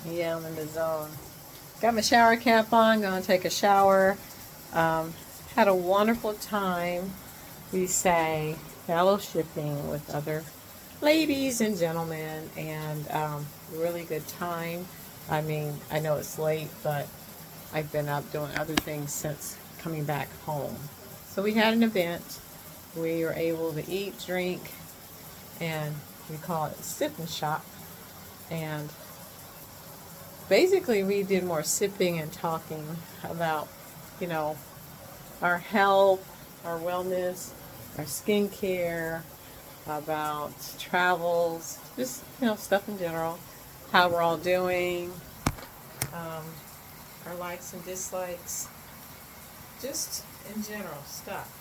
Yeah, I'm in the zone. Got my shower cap on, gonna take a shower. Had a wonderful time. We say fellowshipping with other ladies and gentlemen, and really good time. I mean, I know it's late, but I've been out doing other things since coming back home. So we had an event. We were able to eat, drink, and we call it sip and shop. And basically, we did more sipping and talking about, you know, our health, our wellness, our skincare, about travels, just, stuff in general, how we're all doing, um, our likes and dislikes, just in general stuff.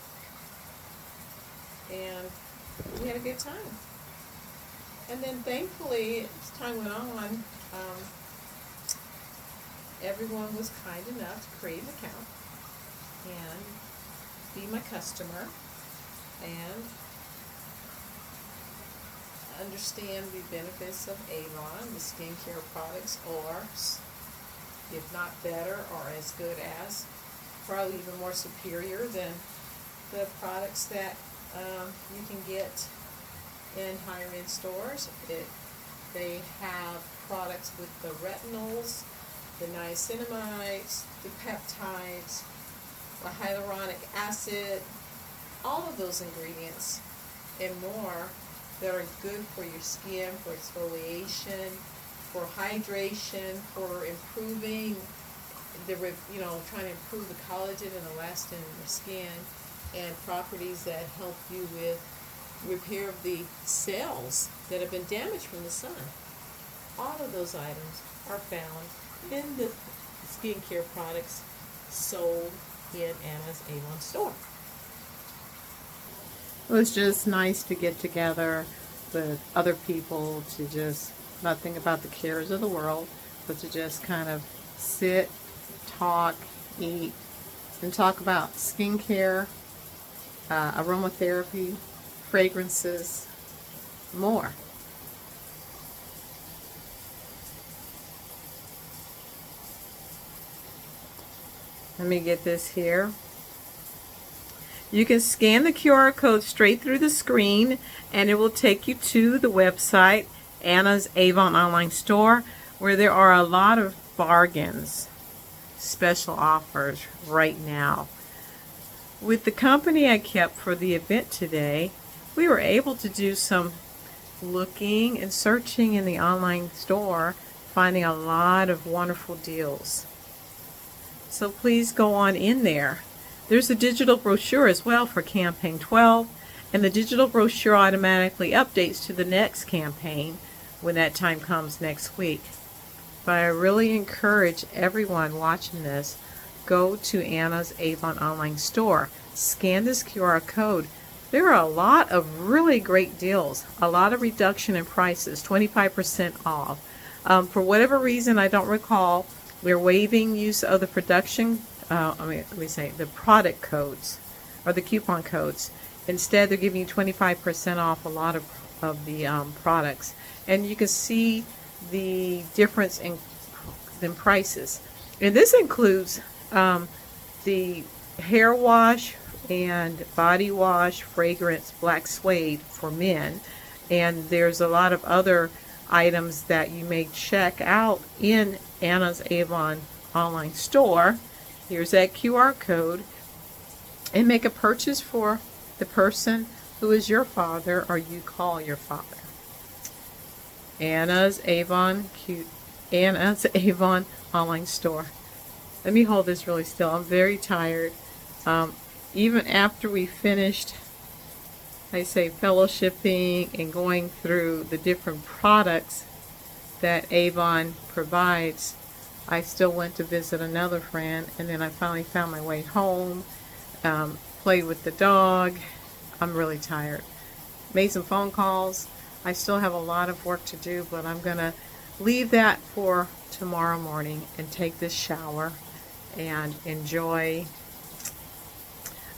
And we had a good time. And then thankfully, as time went on, everyone was kind enough to create an account and be my customer and understand the benefits of Avon. The skincare products are, if not better, or as good as, probably even more superior than the products that you can get in higher end stores. They have products with the retinols, the niacinamides, the peptides, the hyaluronic acid, all of those ingredients and more that are good for your skin, for exfoliation, for hydration, for improving trying to improve the collagen and elastin in your skin, and properties that help you with repair of the cells that have been damaged from the sun. All of those items are found in the skincare products sold in Anna's Avon store. It was just nice to get together with other people to just not think about the cares of the world, but to just kind of sit, talk, eat, and talk about skincare, aromatherapy, fragrances, more. Let me get this here. You can scan the QR code straight through the screen and it will take you to the website, Anna's Avon Online Store, where there are a lot of bargains, special offers right now. With the company I kept for the event today, we were able to do some looking and searching in the online store, finding a lot of wonderful deals. So please go on in there. There's a digital brochure as well for campaign 12, and the digital brochure automatically updates to the next campaign when that time comes next week. But I really encourage everyone watching this, go to Anna's Avon Online Store, scan this QR code. There are a lot of really great deals, a lot of reduction in prices, 25% off. For whatever reason, I don't recall, we're waiving use of the the product codes or the coupon codes. Instead, they're giving you 25% off a lot of the products. And you can see the difference in prices. And this includes the hair wash and body wash fragrance black suede for men. And there's a lot of other items that you may check out in Anna's Avon Online Store. Here's that QR code, and make a purchase for the person who is your father or you call your father. Anna's Avon Online Store. Let me hold this really still. I'm very tired. Even after we finished, fellowshipping and going through the different products that Avon provides, I still went to visit another friend, and then I finally found my way home, played with the dog. I'm really tired. Made some phone calls. I still have a lot of work to do, but I'm going to leave that for tomorrow morning and take this shower and enjoy.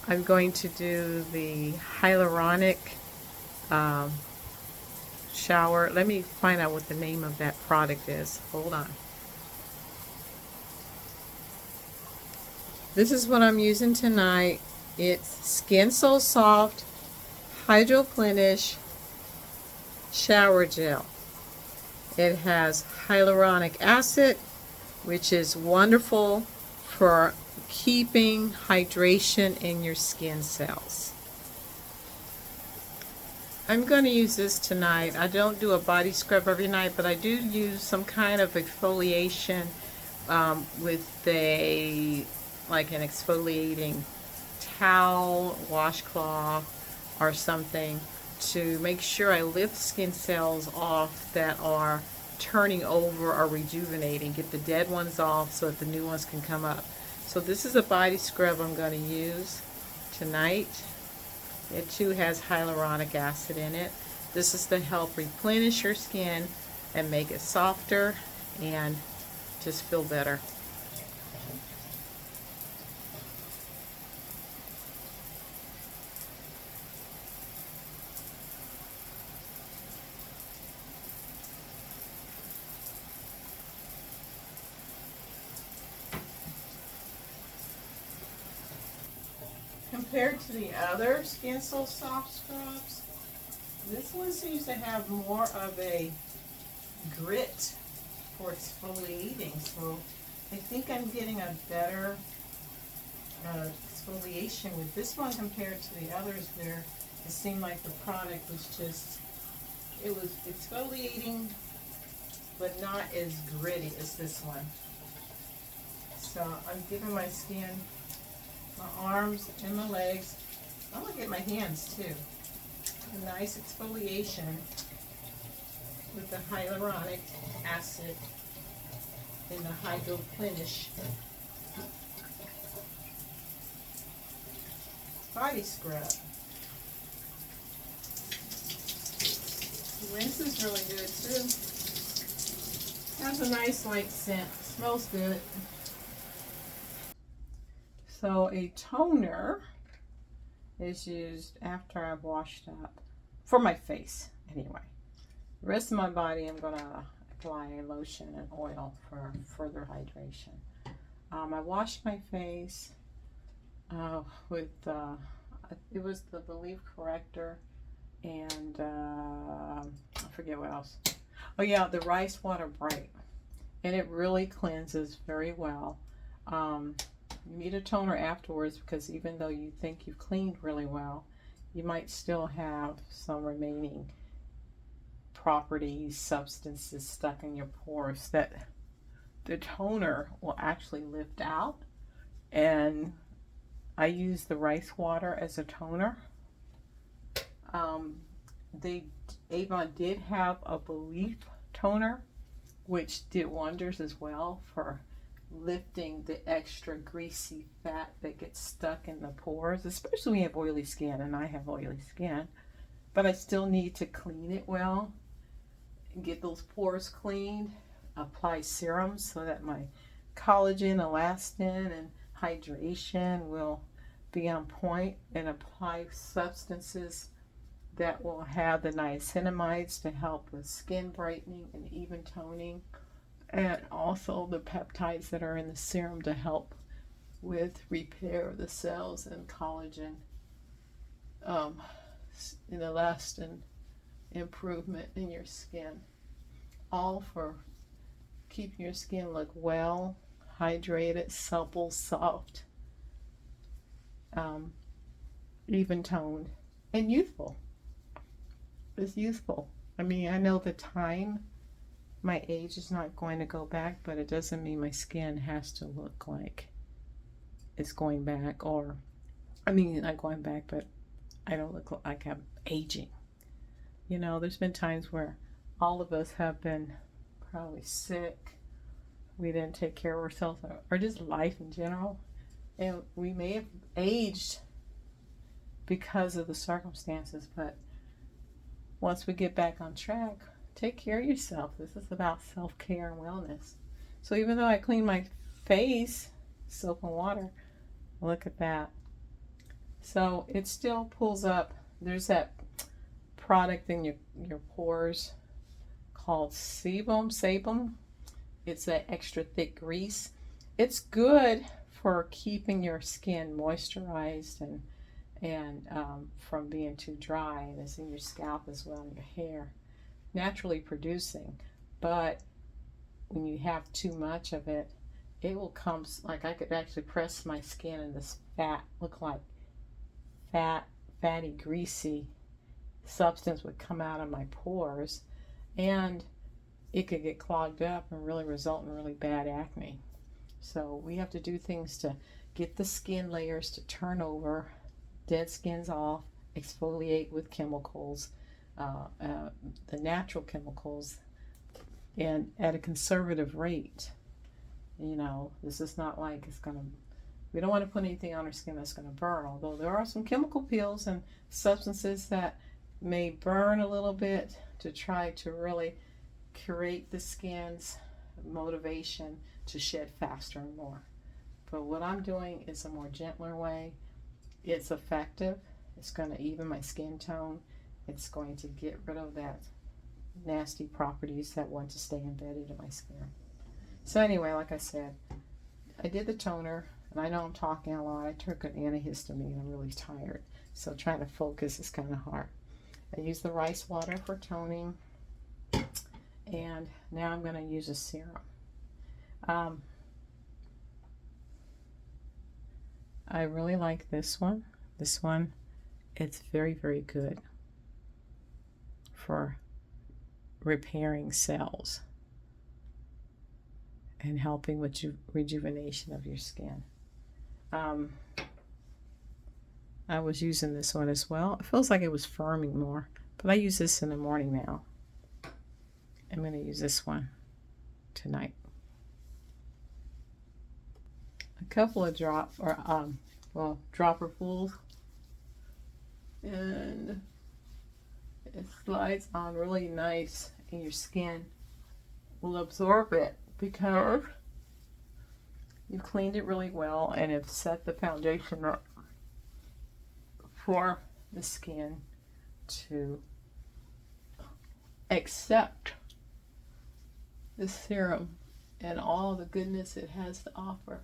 I'm going to do the hyaluronic shower. Let me find out what the name of that product is. Hold on. This is what I'm using tonight. It's Skin So Soft Hydroplenish Shower Gel. It has hyaluronic acid, which is wonderful for keeping hydration in your skin cells. I'm going to use this tonight. I don't do a body scrub every night, but I do use some kind of exfoliation with like an exfoliating towel, washcloth, or something to make sure I lift skin cells off that are turning over or rejuvenating, get the dead ones off so that the new ones can come up. So this is a body scrub I'm going to use tonight. It too has hyaluronic acid in it. This is to help replenish your skin and make it softer and just feel better. Compared to the other Skin So Soft scrubs, this one seems to have more of a grit for exfoliating, so I think I'm getting a better exfoliation with this one compared to the others where it seemed like the product was just, it was exfoliating but not as gritty as this one. So I'm giving my skin, my arms and my legs, I'm going to get my hands too, a nice exfoliation with the hyaluronic acid and the Hydroplenish body scrub. The rinse is really good too. Has a nice light scent, smells good. So a toner is used after I've washed up, for my face anyway. The rest of my body I'm going to apply a lotion and oil for further hydration. I washed my face with, it was the Believe Corrector and I forget what else. Oh yeah, the Rice Water Bright. And it really cleanses very well. You need a toner afterwards because even though you think you've cleaned really well, you might still have some remaining properties, substances stuck in your pores that the toner will actually lift out. And I use the rice water as a toner. Avon did have a Belief toner, which did wonders as well for lifting the extra greasy fat that gets stuck in the pores, especially when you have oily skin, and I have oily skin. But I still need to clean it well and get those pores cleaned. Apply serums so that my collagen, elastin, and hydration will be on point, and apply substances that will have the niacinamides to help with skin brightening and even toning, and also the peptides that are in the serum to help with repair of the cells and collagen, and elastin improvement in your skin, all for keeping your skin look well, hydrated, supple, soft, even toned, and youthful. It's youthful. I mean, I know the time, my age is not going to go back, but it doesn't mean my skin has to look like it's going back, or, I mean, not going back, but I don't look like I'm aging. You know, there's been times where all of us have been probably sick, we didn't take care of ourselves, or just life in general, and we may have aged because of the circumstances, but once we get back on track, take care of yourself. This is about self-care and wellness. So even though I clean my face, soap and water, look at that. So it still pulls up. There's that product in your pores called sebum. It's that extra thick grease. It's good for keeping your skin moisturized and from being too dry, and it's in your scalp as well, and your hair, naturally producing. But when you have too much of it, it will come, like I could actually press my skin and this look like fatty, greasy substance would come out of my pores, and it could get clogged up and really result in really bad acne. So we have to do things to get the skin layers to turn over, dead skin's off, exfoliate with chemicals, the natural chemicals, and at a conservative rate. You know, this is not like it's gonna, we don't want to put anything on our skin that's going to burn, although there are some chemical peels and substances that may burn a little bit to try to really create the skin's motivation to shed faster and more. But what I'm doing is a more gentler way. It's effective. It's going to even my skin tone. It's going to get rid of that nasty properties that want to stay embedded in my skin. So anyway, like I said, I did the toner, and I know I'm talking a lot. I took an antihistamine. I'm really tired, so trying to focus is kind of hard. I used the rice water for toning, and now I'm going to use a serum. I really like this one. This one, it's very, very good for repairing cells and helping with rejuvenation of your skin. I was using this one as well. It feels like it was firming more, but I use this in the morning now. I'm going to use this one tonight. A couple of dropperfuls, and it slides on really nice, and your skin will absorb it because you cleaned it really well and have set the foundation up for the skin to accept the serum and all the goodness it has to offer.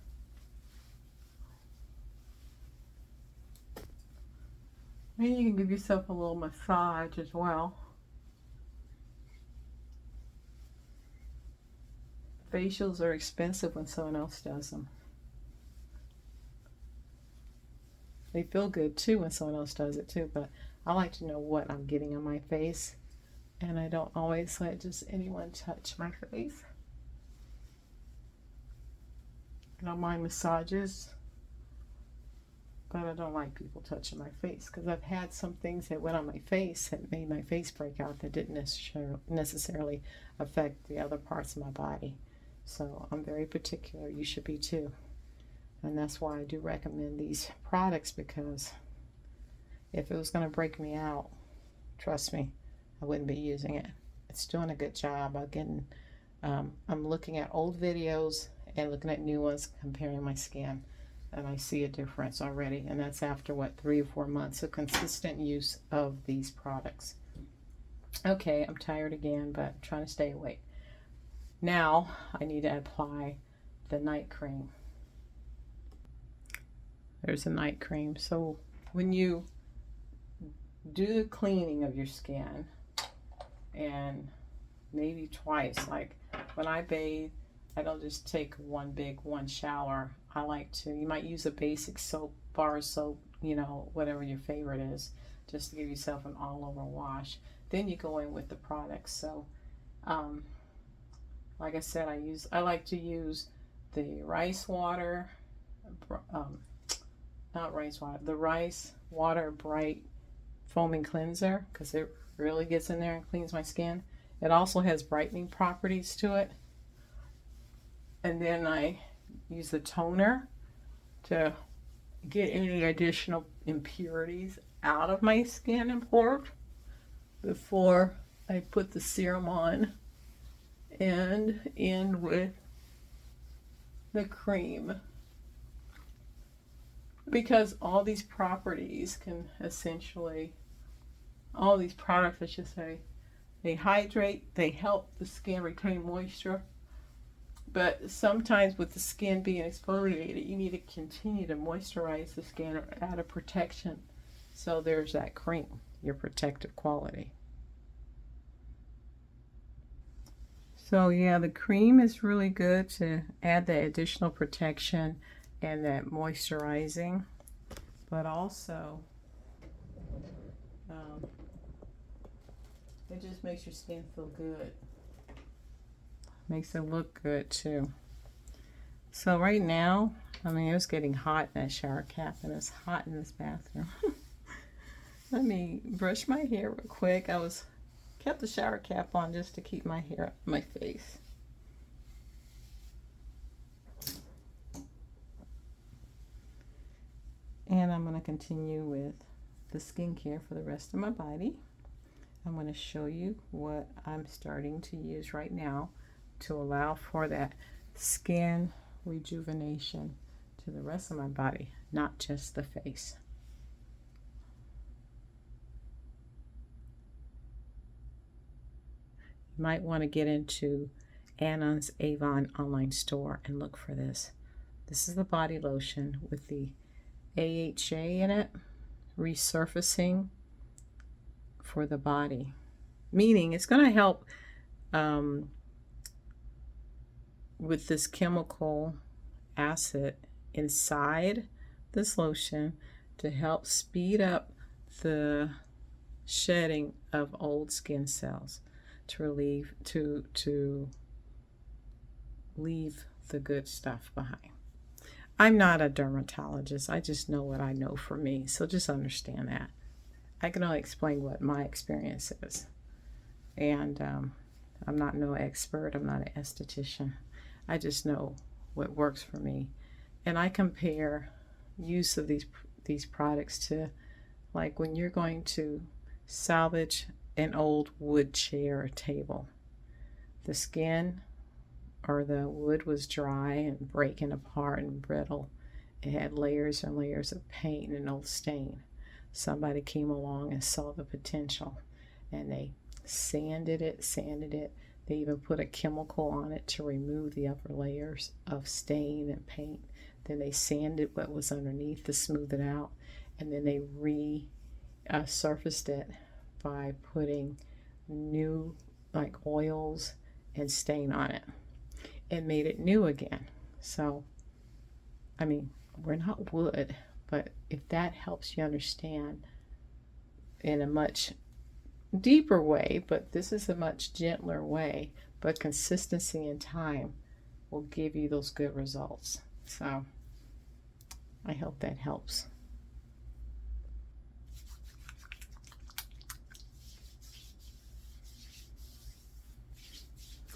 Then you can give yourself a little massage as well. Facials are expensive when someone else does them. They feel good too when someone else does it too, but I like to know what I'm getting on my face, and I don't always let just anyone touch my face. I don't mind massages, but I don't like people touching my face because I've had some things that went on my face that made my face break out that didn't necessarily affect the other parts of my body. So I'm very particular. You should be too. And that's why I do recommend these products, because if it was going to break me out, trust me, I wouldn't be using it. It's doing a good job of getting, I'm looking at old videos and looking at new ones, comparing my skin, and I see a difference already. And that's after, what, 3 or 4 months of consistent use of these products. Okay, I'm tired again, but I'm trying to stay awake. Now I need to apply the night cream. There's a night cream. So when you do the cleaning of your skin, and maybe twice, like when I bathe, I don't just take one shower. I like to, you might use a basic soap, bar soap, you know, whatever your favorite is, just to give yourself an all-over wash. Then you go in with the products. So like I said, I like to use the rice water, the rice water bright foaming cleanser, because it really gets in there and cleans my skin. It also has brightening properties to it. And then I use the toner to get any additional impurities out of my skin and pores before I put the serum on and in with the cream. Because all these properties can essentially, all these products, I should say, they hydrate, they help the skin retain moisture, But sometimes with the skin being exfoliated, you need to continue to moisturize the skin or add a protection. So there's that cream, your protective quality. So yeah, the cream is really good to add that additional protection and that moisturizing, but also it just makes your skin feel good. Makes it look good too. So right now, I mean, it was getting hot in that shower cap, and it's hot in this bathroom. Let me brush my hair real quick. Kept the shower cap on just to keep my hair out of my face. And I'm going to continue with the skincare for the rest of my body. I'm going to show you what I'm starting to use right now to allow for that skin rejuvenation to the rest of my body, not just the face. You might want to get into Anna's Avon online store and look for this. This is the body lotion with the AHA in it, resurfacing for the body, meaning it's going to help with this chemical acid inside this lotion to help speed up the shedding of old skin cells, to leave the good stuff behind. I'm not a dermatologist. I just know what I know for me. So just understand that. I can only explain what my experience is. And I'm not no expert. I'm not an esthetician. I just know what works for me. And I compare use of these products to, like, when you're going to salvage an old wood chair or table. The skin or the wood was dry and breaking apart and brittle. It had layers and layers of paint and an old stain. Somebody came along and saw the potential, and they sanded it. They even put a chemical on it to remove the upper layers of stain and paint. Then they sanded what was underneath to smooth it out, and then they resurfaced it by putting new, like, oils and stain on it, and made it new again. So, I mean, we're not wood, but if that helps you understand in a much deeper way, but this is a much gentler way, but consistency and time will give you those good results. So, I hope that helps.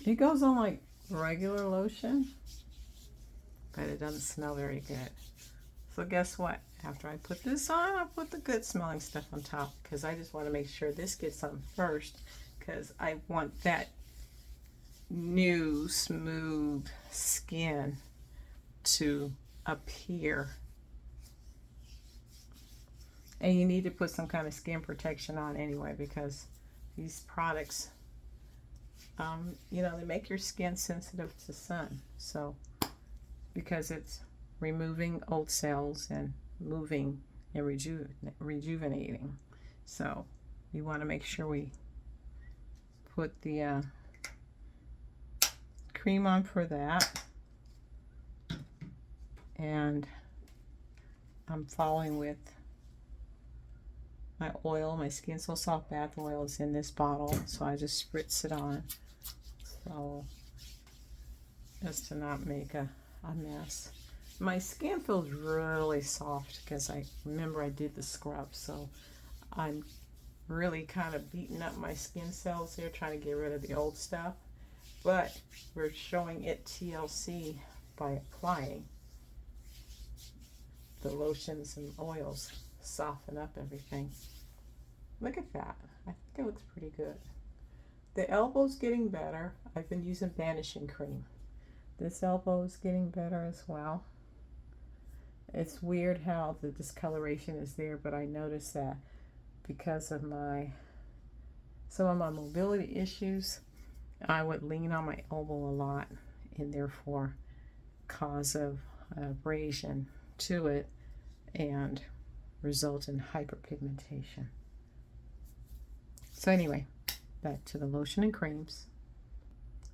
It goes on like regular lotion, but it doesn't smell very good. So guess what? After I put this on, I put the good smelling stuff on top, because I just want to make sure this gets on first, because I want that new smooth skin to appear. And you need to put some kind of skin protection on anyway, because these products, you know, they make your skin sensitive to sun. So, because it's removing old cells and moving and rejuvenating. So, you want to make sure we put the cream on for that. And I'm following with my oil. My Skin So Soft bath oil is in this bottle, so I just spritz it on, so just to not make a mess. My skin feels really soft because I remember I did the scrub, so I'm really kind of beating up my skin cells here, trying to get rid of the old stuff. But we're showing it TLC by applying the lotions and oils, soften up everything. Look at that. I think it looks pretty good. The elbow's getting better. I've been using vanishing cream. This elbow is getting better as well. It's weird how the discoloration is there, but I noticed that because of some of my mobility issues, I would lean on my elbow a lot, and therefore cause of abrasion to it and result in hyperpigmentation. So anyway, back to the lotion and creams.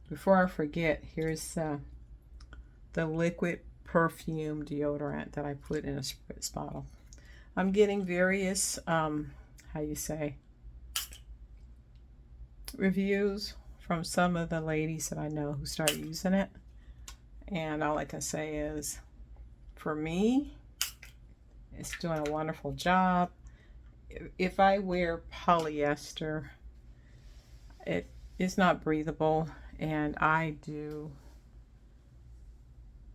Before I forget, here's the liquid perfume deodorant that I put in a spritz bottle. I'm getting various, reviews from some of the ladies that I know who started using it. And all I can say is, for me, it's doing a wonderful job. If I wear polyester, it is not breathable, and I do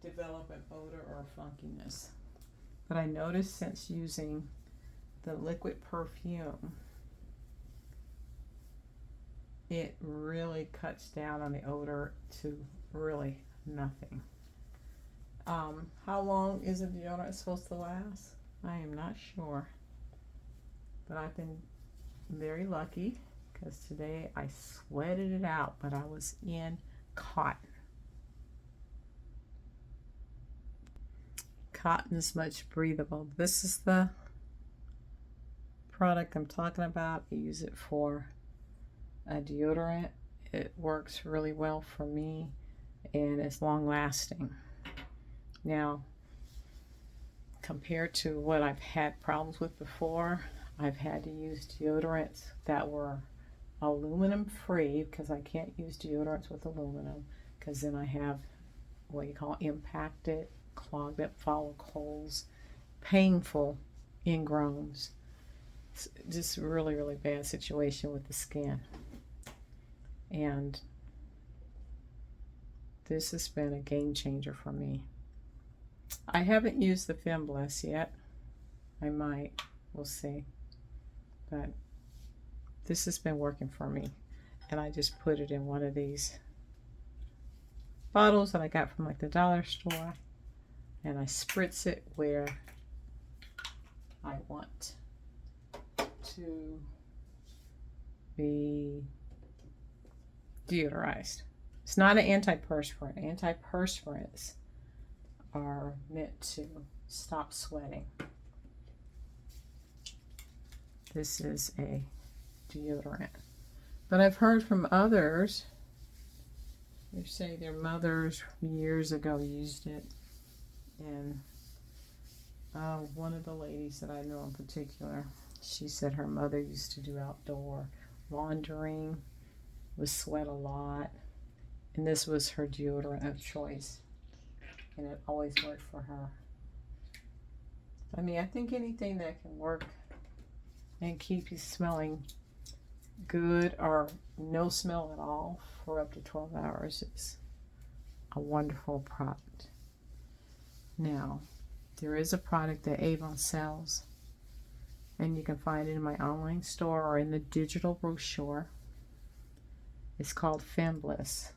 develop an odor or funkiness. But I noticed since using the liquid perfume, it really cuts down on the odor to really nothing. How long is a deodorant supposed to last? I am not sure. But I've been very lucky because today I sweated it out, but I was in cotton. Cotton is much breathable. This is the product I'm talking about. I use it for a deodorant. It works really well for me, and it's long lasting. Now, compared to what I've had problems with before, I've had to use deodorants that were aluminum free, because I can't use deodorants with aluminum, because then I have what you call impacted, clogged up follicles, painful ingrowns. It's just really, really bad situation with the skin. And this has been a game changer for me. I haven't used the Femme Bliss yet. I might. We'll see. But this has been working for me. And I just put it in one of these bottles that I got from like the dollar store. And I spritz it where I want to be deodorized. It's not an antiperspirant. Antiperspirants are meant to stop sweating. This is a deodorant. But I've heard from others who say their mothers years ago used it. And one of the ladies that I know in particular, she said her mother used to do outdoor laundering, would sweat a lot, and this was her deodorant of choice, and it always worked for her. I mean, I think anything that can work and keep you smelling good or no smell at all for up to 12 hours is a wonderful product. Now, there is a product that Avon sells, and you can find it in my online store or in the digital brochure. It's called Femme Bliss.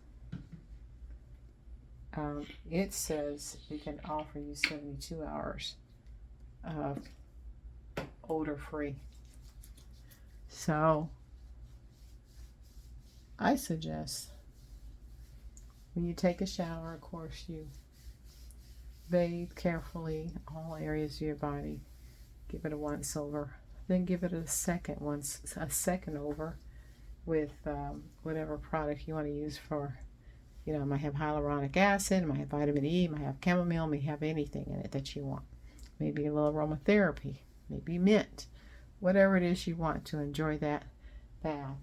It says it can offer you 72 hours of odor-free. So, I suggest when you take a shower, of course, you bathe carefully all areas of your body. Give it a once over. Then give it a second over with whatever product you want to use for, it might have hyaluronic acid, it might have vitamin E, it might have chamomile, it may have anything in it that you want. Maybe a little aromatherapy, maybe mint, whatever it is you want to enjoy that bath.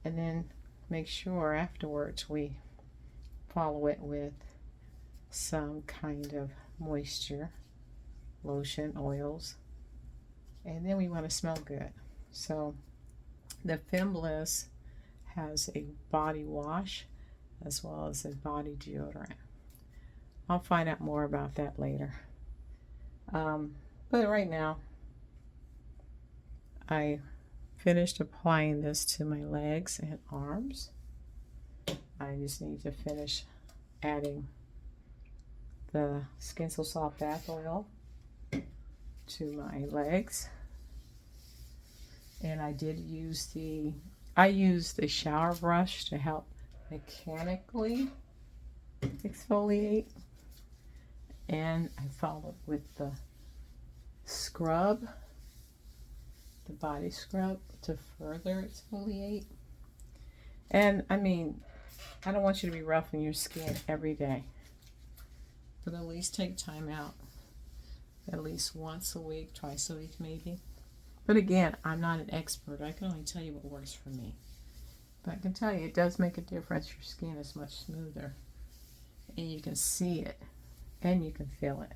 And then make sure afterwards we follow it with some kind of moisture, lotion, oils, and then we want to smell good. So the Femme Bliss has a body wash as well as a body deodorant. I'll find out more about that later. But right now, I finished applying this to my legs and arms. I just need to finish adding the Skin So Soft bath oil to my legs. And I used a shower brush to help mechanically exfoliate. And I follow with the scrub, the body scrub, to further exfoliate. And I mean, I don't want you to be roughing your skin every day, but at least take time out at least once a week, twice a week maybe. But again, I'm not an expert. I can only tell you what works for me. But I can tell you it does make a difference. Your skin is much smoother, and you can see it, and you can feel it.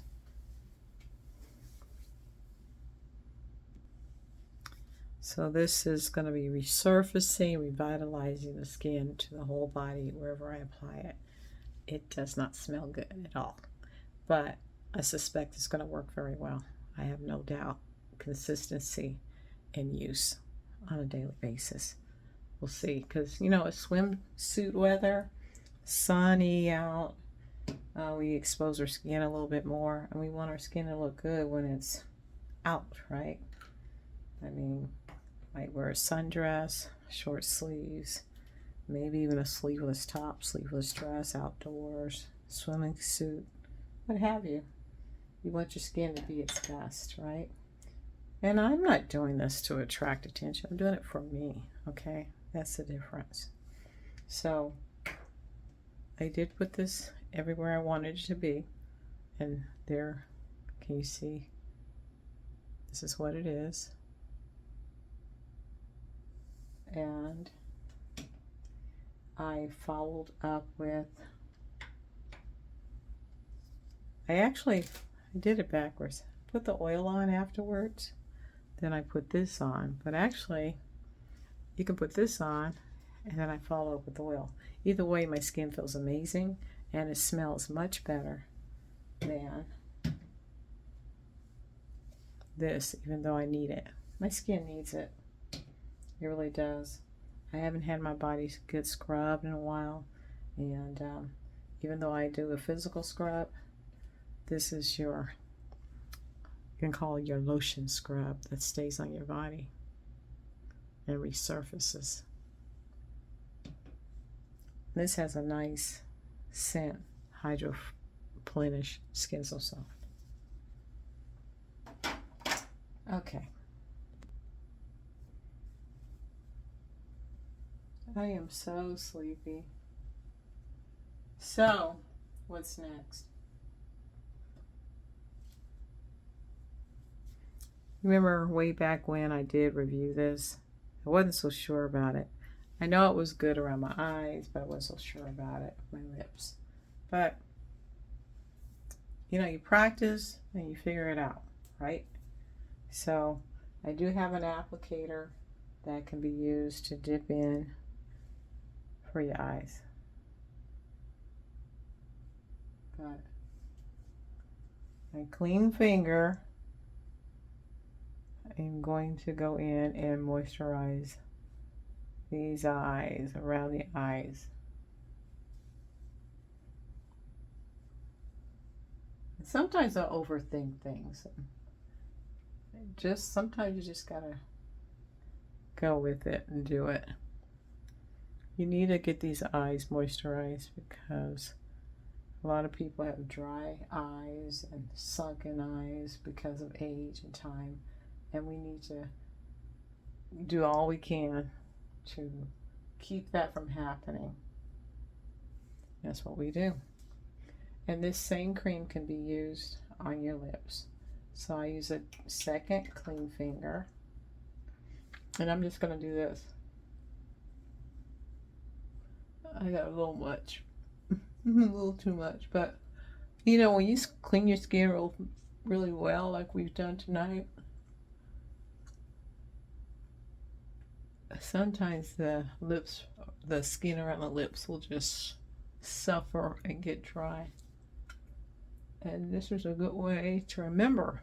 So this is going to be resurfacing, revitalizing the skin to the whole body wherever I apply it. It does not smell good at all, but I suspect it's going to work very well. I have no doubt. Consistency and use on a daily basis. We'll see, because you know, it's swimsuit weather, sunny out. We expose our skin a little bit more, and we want our skin to look good when it's out, right? I mean, might wear a sundress, short sleeves, maybe even a sleeveless top, sleeveless dress, outdoors, swimming suit, what have you. You want your skin to be its best, right? And I'm not doing this to attract attention. I'm doing it for me, okay? That's the difference. So I did put this everywhere I wanted it to be. And there, can you see? This is what it is. And I followed up with, I did it backwards. Put the oil on afterwards, then I put this on. But actually, you can put this on, and then I follow up with oil. Either way, my skin feels amazing, and it smells much better than this, even though I need it. My skin needs it. It really does. I haven't had my body get scrubbed in a while, and even though I do a physical scrub, this is your, you can call it your lotion scrub that stays on your body and resurfaces. This has a nice scent, hydroplenish, skin so soft. Okay. I am so sleepy. So, what's next? Remember way back when I did review this? I wasn't so sure about it. I know it was good around my eyes, but I wasn't so sure about it with my lips. But, you know, you practice and you figure it out, right? So, I do have an applicator that can be used to dip in for your eyes. But my clean finger, I'm going to go in and moisturize these eyes, around the eyes. Sometimes I overthink things. Sometimes you just gotta go with it and do it. You need to get these eyes moisturized because a lot of people have dry eyes and sunken eyes because of age and time. And we need to do all we can to keep that from happening. That's what we do. And this same cream can be used on your lips. So I use a second clean finger. And I'm just going to do this. I got a little much. A little too much. But, you know, when you clean your skin really well, like we've done tonight, sometimes the skin around the lips will just suffer and get dry. And this is a good way to remember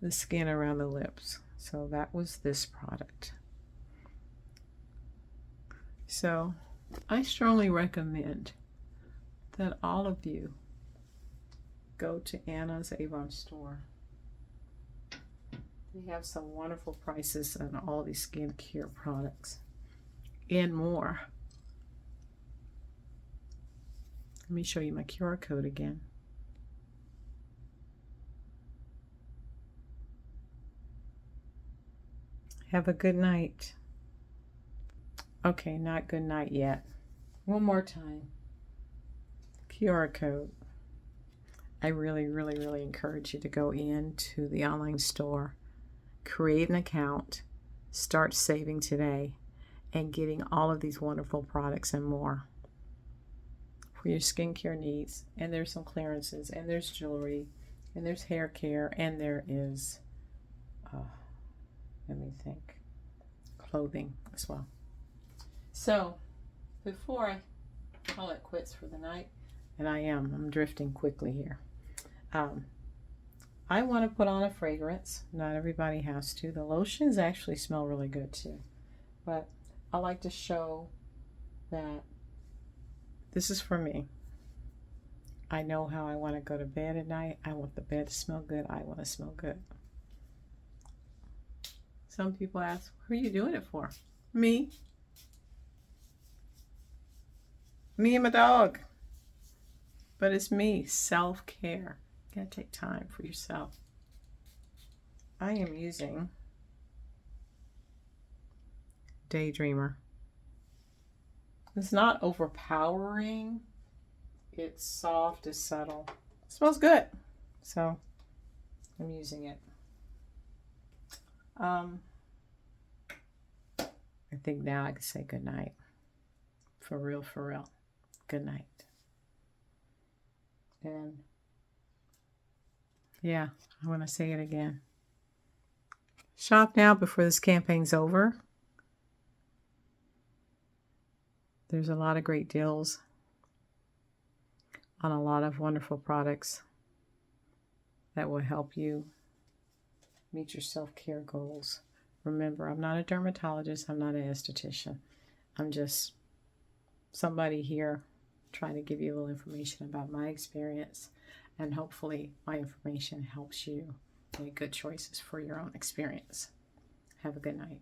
the skin around the lips. So that was this product. So I strongly recommend that all of you go to Anna's Avon store. They have some wonderful prices on all these skincare products and more. Let me show you my QR code again. Have a good night. Okay, not good night yet. One more time. QR code. I really, really, really encourage you to go into the online store, create an account, start saving today, and getting all of these wonderful products and more for your skincare needs. And there's some clearances, and there's jewelry, and there's hair care, and there is, let me think, clothing as well. So before I call it quits for the night, and I'm drifting quickly here. I want to put on a fragrance. Not everybody has to. The lotions actually smell really good too. But I like to show that this is for me. I know how I want to go to bed at night. I want the bed to smell good. I want to smell good. Some people ask, who are you doing it for? Me. Me and my dog. But it's me, self-care. You gotta take time for yourself. I am using Daydreamer. It's not overpowering. It's soft, it's subtle. It smells good. So I'm using it. I think now I can say good night. For real, for real. Good night. And yeah, I want to say it again. Shop now before this campaign's over. There's a lot of great deals on a lot of wonderful products that will help you meet your self-care goals. Remember, I'm not a dermatologist. I'm not an esthetician. I'm just somebody here trying to give you a little information about my experience, and hopefully my information helps you make good choices for your own experience. Have a good night.